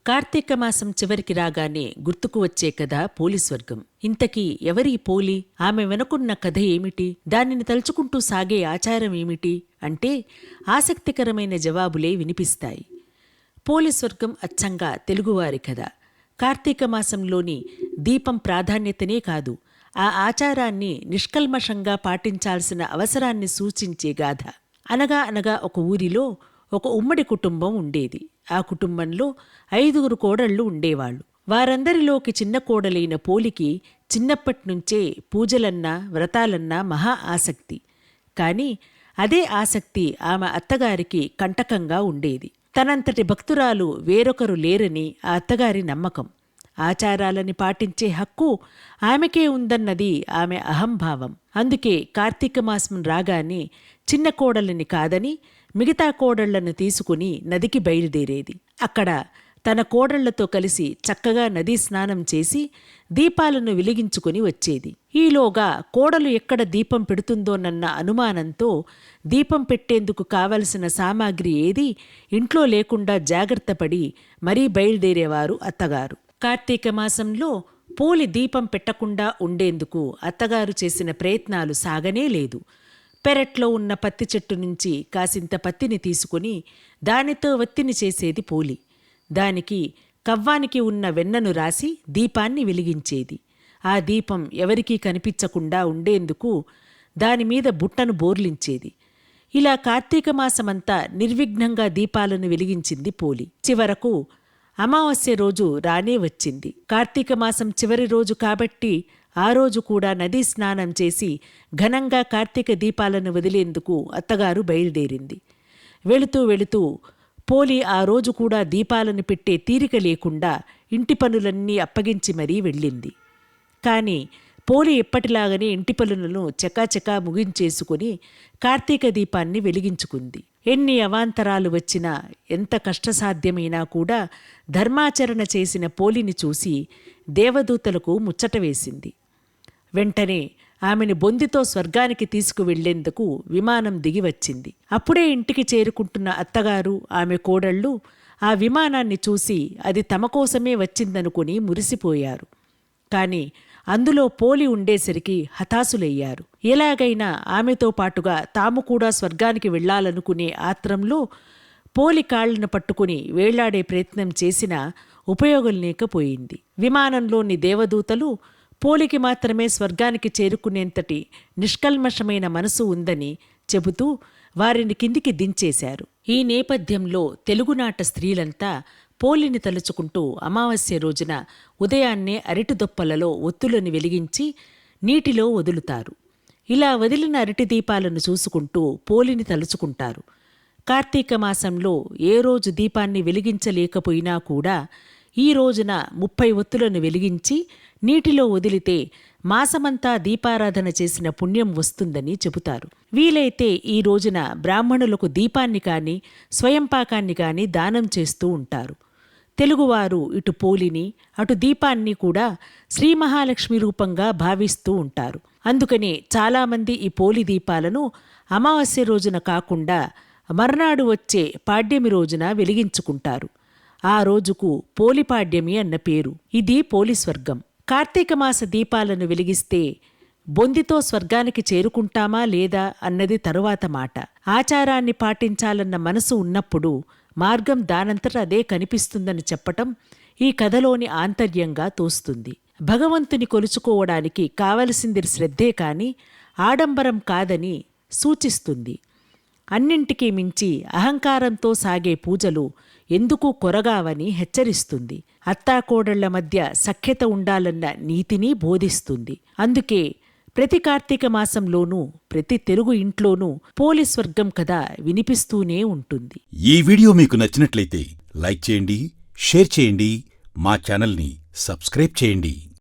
కార్తీక మాసం చివరికి రాగానే గుర్తుకు వచ్చే కథ పోలీస్వర్గం. ఇంతకీ ఎవరీ పోలి? ఆమె వెనుకున్న కథ ఏమిటి? దానిని తలుచుకుంటూ సాగే ఆచారం ఏమిటి అంటే ఆసక్తికరమైన జవాబులే వినిపిస్తాయి. పోలీస్వర్గం అచ్చంగా తెలుగువారి కథ. కార్తీక మాసంలోని దీపం ప్రాధాన్యతనే కాదు, ఆ ఆచారాన్ని నిష్కల్మషంగా పాటించాల్సిన అవసరాన్ని సూచించే గాథ. అనగా అనగా ఒక ఊరిలో ఒక ఉమ్మడి కుటుంబం ఉండేది. ఆ కుటుంబంలో 5 కోడళ్లు ఉండేవాళ్లు. వారందరిలోకి చిన్న కోడలైన పోలికి చిన్నప్పట్నుంచే పూజలన్నా వ్రతాలన్నా మహా ఆసక్తి. కాని అదే ఆసక్తి ఆమె అత్తగారికి కంటకంగా ఉండేది. తనంతటి భక్తురాలు వేరొకరు లేరని ఆ అత్తగారి నమ్మకం. ఆచారాలని పాటించే హక్కు ఆమెకే ఉందన్నది ఆమె అహంభావం. అందుకే కార్తీక మాసం రాగానే చిన్న కోడలిని కాదని మిగతా కోడళ్లను తీసుకుని నదికి బయలుదేరేది. అక్కడ తన కోడళ్లతో కలిసి చక్కగా నదీ స్నానం చేసి దీపాలను వెలిగించుకుని వచ్చేది. ఈలోగా కోడలు ఎక్కడ దీపం పెడుతుందోనన్న అనుమానంతో దీపం పెట్టేందుకు కావలసిన సామాగ్రి ఏదీ ఇంట్లో లేకుండా జాగ్రత్తపడి మరీ బయలుదేరేవారు అత్తగారు. కార్తీక మాసంలో పోలి దీపం పెట్టకుండా ఉండేందుకు అత్తగారు చేసిన ప్రయత్నాలు సాగనే లేదు. పెరట్లో ఉన్న పత్తి చెట్టు నుంచి కాసింత పత్తిని తీసుకుని దానితో వత్తిని చేసేది పోలి. దానికి కవ్వానికి ఉన్న వెన్నను రాసి దీపాన్ని వెలిగించేది. ఆ దీపం ఎవరికీ కనిపించకుండా ఉండేందుకు దానిమీద బుట్టను బోర్లించేది. ఇలా కార్తీక మాసమంతా నిర్విఘ్నంగా దీపాలను వెలిగించింది పోలి. చివరకు అమావాస్య రోజు రానే వచ్చింది. కార్తీక మాసం చివరి రోజు కాబట్టి ఆ రోజు కూడా నదీ స్నానం చేసి ఘనంగా కార్తీక దీపాలను వదిలేందుకు అత్తగారు బయలుదేరింది. వెళుతూ వెళుతూ పోలి ఆ రోజు కూడా దీపాలను పెట్టే తీరిక లేకుండా ఇంటి పనులన్నీ అప్పగించి మరీ వెళ్ళింది. కాని పోలి ఎప్పటిలాగనే ఇంటి పనులను చకాచకా ముగించేసుకుని కార్తీక దీపాన్ని వెలిగించుకుంది. ఎన్ని అవాంతరాలు వచ్చినా, ఎంత కష్టసాధ్యమైనా కూడా ధర్మాచరణ చేసిన పోలిని చూసి దేవదూతలకు ముచ్చట వేసింది. వెంటనే ఆమెను బొందితో స్వర్గానికి తీసుకువెళ్లేందుకు విమానం దిగివచ్చింది. అప్పుడే ఇంటికి చేరుకుంటున్న అత్తగారు, ఆమె కోడళ్ళు ఆ విమానాన్ని చూసి అది తమ కోసమే వచ్చిందనుకుని మురిసిపోయారు. కాని అందులో పోలి ఉండేసరికి హతాశులయ్యారు. ఎలాగైనా ఆమెతో పాటుగా తాము కూడా స్వర్గానికి వెళ్లాలనుకునే ఆత్రంలో పోలి కాళ్లను పట్టుకుని వేళ్లాడే ప్రయత్నం చేసినా ఉపయోగం లేకపోయింది. విమానంలోని దేవదూతలు పోలికి మాత్రమే స్వర్గానికి చేరుకునేంతటి నిష్కల్మషమైన మనసు ఉందని చెబుతూ వారిని కిందికి దించేశారు. ఈ నేపథ్యంలో తెలుగునాట స్త్రీలంతా పోలిని తలుచుకుంటూ అమావాస్య రోజున ఉదయాన్నే అరటిదొప్పలలో ఒత్తులను వెలిగించి నీటిలో వదులుతారు. ఇలా వదిలిన అరటి దీపాలను చూసుకుంటూ పోలిని తలుచుకుంటారు. కార్తీక మాసంలో ఏ రోజు దీపాన్ని వెలిగించలేకపోయినా కూడా ఈ రోజున 30 ఒత్తులను వెలిగించి నీటిలో వదిలితే మాసమంతా దీపారాధన చేసిన పుణ్యం వస్తుందని చెబుతారు. వీలైతే ఈ రోజున బ్రాహ్మణులకు దీపాన్ని కాని స్వయంపాకాన్ని కాని దానం చేస్తూ ఉంటారు. తెలుగువారు ఇటు పోలిని అటు దీపాన్ని కూడా శ్రీ మహాలక్ష్మి రూపంగా భావిస్తూ ఉంటారు. అందుకనే చాలామంది ఈ పోలి దీపాలను అమావాస్య రోజున కాకుండా మర్నాడు వచ్చే పాడ్యమి రోజున వెలిగించుకుంటారు. ఆ రోజుకు పోలిపాడ్యమి అన్న పేరు. ఇది పోలీస్వర్గం. కార్తీక మాస దీపాలను వెలిగిస్తే బొందితో స్వర్గానికి చేరుకుంటామా లేదా అన్నది తరువాత మాట. ఆచారాన్ని పాటించాలన్న మనసు ఉన్నప్పుడు మార్గం దానంతట అదే కనిపిస్తుందని చెప్పటం ఈ కథలోని ఆంతర్యంగా తోస్తుంది. భగవంతుని కొలుచుకోవడానికి కావలసింది శ్రద్ధే కాని ఆడంబరం కాదని సూచిస్తుంది. అన్నింటికీ మించి అహంకారంతో సాగే పూజలు ఎందుకు కొరగావని హెచ్చరిస్తుంది. అత్తాకోడళ్ల మధ్య సఖ్యత ఉండాలన్న నీతిని బోధిస్తుంది. అందుకే ప్రతి కార్తీక మాసంలోనూ ప్రతి తెలుగు ఇంట్లోనూ పోలీస్వర్గం కథ వినిపిస్తూనే ఉంటుంది. ఈ వీడియో మీకు నచ్చినట్లయితే లైక్ చేయండి, షేర్ చేయండి, మా ఛానల్ని సబ్స్క్రైబ్ చేయండి.